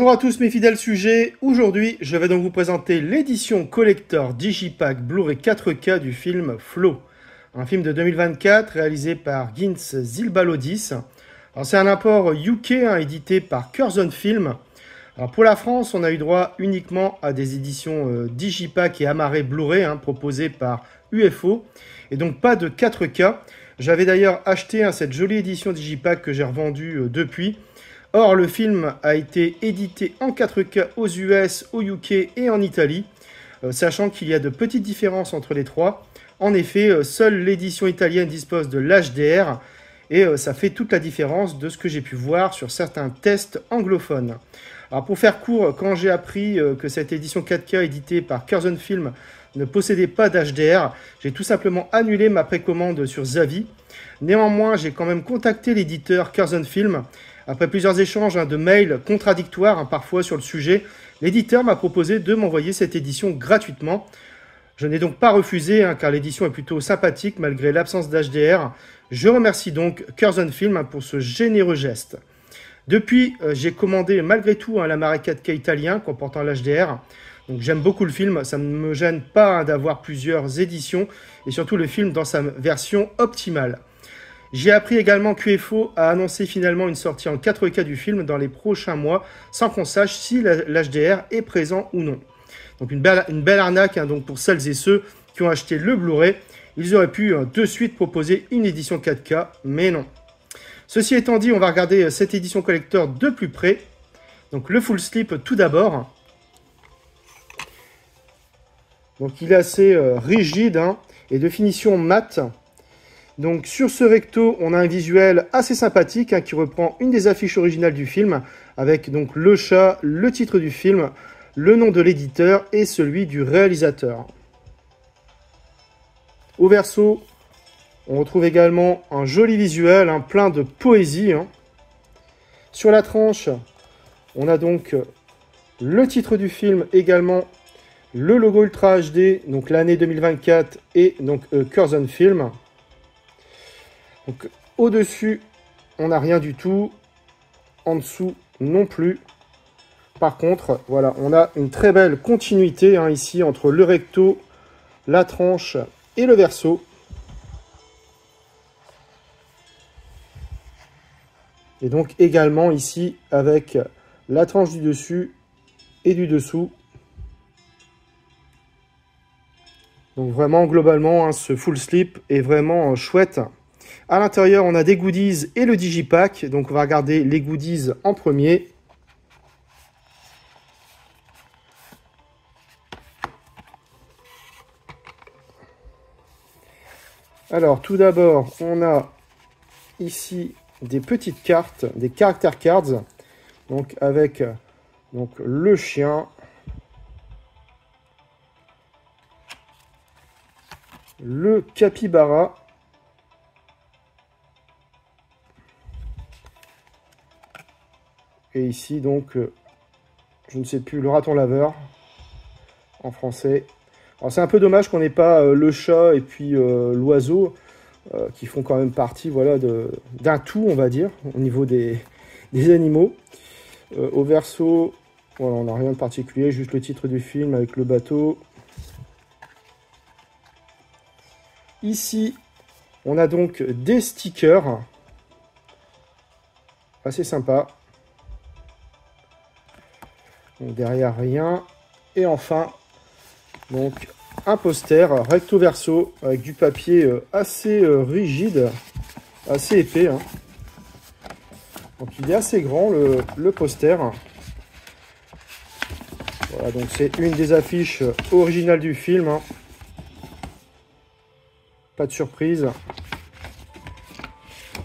Bonjour à tous mes fidèles sujets, aujourd'hui je vais donc vous présenter l'édition collector Digipack Blu-ray 4K du film Flow, un film de 2024 réalisé par Gins Zilbalodis. C'est un import UK édité par Curzon Film. Alors pour la France, on a eu droit uniquement à des éditions Digipack et amarré Blu-ray proposées par UFO, et donc pas de 4K. J'avais d'ailleurs acheté cette jolie édition Digipack que j'ai revendue depuis. Or, le film a été édité en 4K aux US, au UK et en Italie, sachant qu'il y a de petites différences entre les trois. En effet, seule l'édition italienne dispose de l'HDR, et ça fait toute la différence de ce que j'ai pu voir sur certains tests anglophones. Alors pour faire court, quand j'ai appris que cette édition 4K éditée par Curzon Film ne possédait pas d'HDR, j'ai tout simplement annulé ma précommande sur Zavi. Néanmoins, j'ai quand même contacté l'éditeur Curzon Film. Après plusieurs échanges de mails contradictoires parfois sur le sujet, l'éditeur m'a proposé de m'envoyer cette édition gratuitement. Je n'ai donc pas refusé car l'édition est plutôt sympathique malgré l'absence d'HDR. Je remercie donc Curzon Film pour ce généreux geste. Depuis, j'ai commandé malgré tout l'Amaré 4K italien comportant l'HDR. Donc j'aime beaucoup le film, ça ne me gêne pas d'avoir plusieurs éditions et surtout le film dans sa version optimale. J'ai appris également qu'UFO a annoncé finalement une sortie en 4K du film dans les prochains mois, sans qu'on sache si l'HDR est présent ou non. Donc une belle arnaque donc pour celles et ceux qui ont acheté le Blu-ray. Ils auraient pu de suite proposer une édition 4K, mais non. Ceci étant dit, on va regarder cette édition collector de plus près. Donc le full slip tout d'abord. Donc il est assez rigide et de finition mat. Donc sur ce recto, on a un visuel assez sympathique qui reprend une des affiches originales du film, avec donc le chat, le titre du film, le nom de l'éditeur et celui du réalisateur. Au verso, on retrouve également un joli visuel, plein de poésie. Sur la tranche, on a donc le titre du film également, le logo Ultra HD, donc l'année 2024 et donc Curzon Film. Donc au-dessus, on n'a rien du tout. En dessous, non plus. Par contre, voilà, on a une très belle continuité ici entre le recto, la tranche et le verso. Et donc également ici avec la tranche du dessus et du dessous. Donc vraiment globalement, ce full slip est vraiment chouette. À l'intérieur, on a des goodies et le Digipack. Donc on va regarder les goodies en premier. Alors tout d'abord, on a ici des petites cartes, des character cards, donc avec le chien, le capybara, et ici donc, je ne sais plus, le raton laveur en français. Alors c'est un peu dommage qu'on n'ait pas le chat et puis l'oiseau, qui font quand même partie d'un tout, on va dire, au niveau des animaux. Au verso, voilà, on n'a rien de particulier, juste le titre du film avec le bateau. Ici, on a donc des stickers, assez sympa. Donc derrière, rien. Et enfin, donc un poster recto verso avec du papier assez rigide, assez épais. Donc il est assez grand le poster. Voilà, donc c'est une des affiches originales du film. Pas de surprise.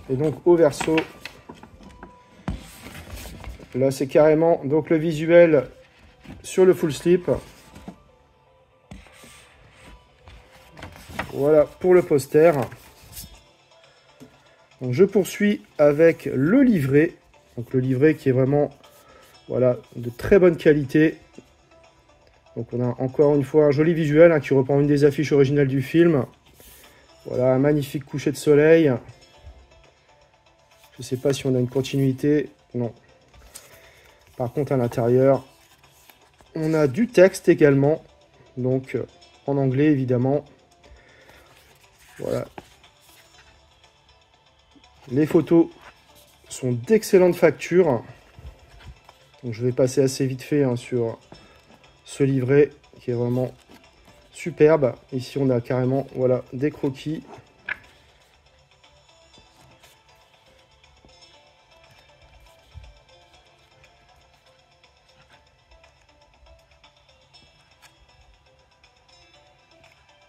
Et donc au verso, là c'est carrément donc le visuel sur le full slip. Voilà pour le poster. Donc je poursuis avec le livret. Donc le livret qui est vraiment de très bonne qualité. Donc on a encore une fois un joli visuel qui reprend une des affiches originales du film. Voilà, un magnifique coucher de soleil. Je ne sais pas si on a une continuité. Non. Par contre, à l'intérieur, on a du texte également, donc en anglais évidemment. Voilà. Les photos sont d'excellente facture. Donc je vais passer assez vite fait sur ce livret qui est vraiment superbe. Ici on a carrément voilà, des croquis.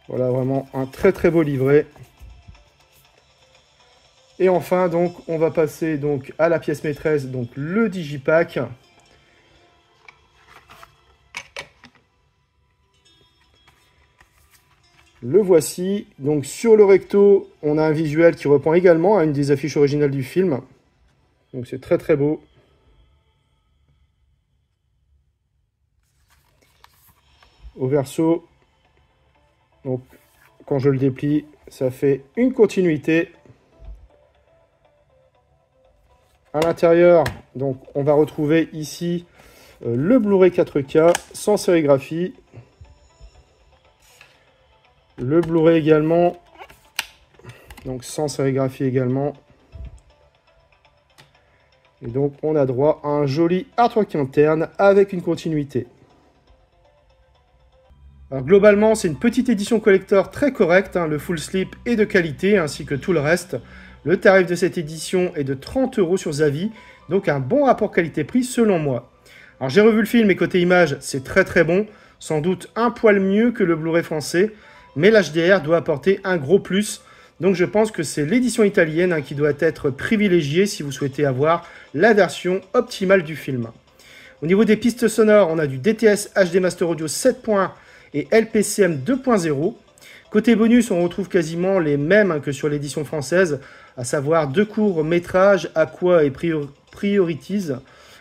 Voilà vraiment un très très beau livret. Et enfin donc on va passer donc à la pièce maîtresse, donc le digipack. Le voici. Donc sur le recto, on a un visuel qui reprend également à une des affiches originales du film. Donc c'est très très beau. Au verso, donc quand je le déplie, ça fait une continuité. À l'intérieur, donc on va retrouver ici le Blu-ray 4K sans sérigraphie. Le Blu-ray également, donc sans sérigraphie également. Et donc on a droit à un joli artwork interne avec une continuité. Alors globalement, c'est une petite édition collector très correcte, le full slip est de qualité ainsi que tout le reste. Le tarif de cette édition est de 30 € sur Zavi, donc un bon rapport qualité-prix selon moi. Alors j'ai revu le film et côté image, c'est très très bon, sans doute un poil mieux que le Blu-ray français, mais l'HDR doit apporter un gros plus, donc je pense que c'est l'édition italienne qui doit être privilégiée si vous souhaitez avoir la version optimale du film. Au niveau des pistes sonores, on a du DTS HD Master Audio 7.1 et LPCM 2.0. Côté bonus, on retrouve quasiment les mêmes que sur l'édition française, à savoir 2 courts métrages, Aqua et Priorities,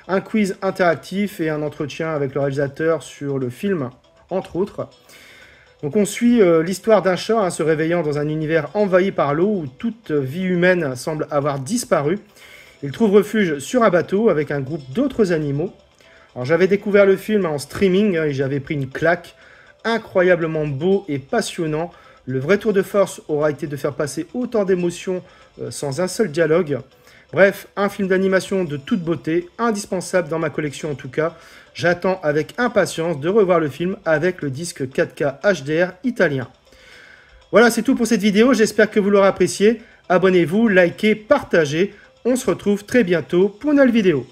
un quiz interactif et un entretien avec le réalisateur sur le film, entre autres. Donc on suit l'histoire d'un chat se réveillant dans un univers envahi par l'eau où toute vie humaine semble avoir disparu. Il trouve refuge sur un bateau avec un groupe d'autres animaux. Alors j'avais découvert le film en streaming et j'avais pris une claque. Incroyablement beau et passionnant. Le vrai tour de force aura été de faire passer autant d'émotions sans un seul dialogue. Bref, un film d'animation de toute beauté, indispensable dans ma collection en tout cas. J'attends avec impatience de revoir le film avec le disque 4K HDR italien. Voilà, c'est tout pour cette vidéo, j'espère que vous l'aurez apprécié. Abonnez-vous, likez, partagez. On se retrouve très bientôt pour une nouvelle vidéo.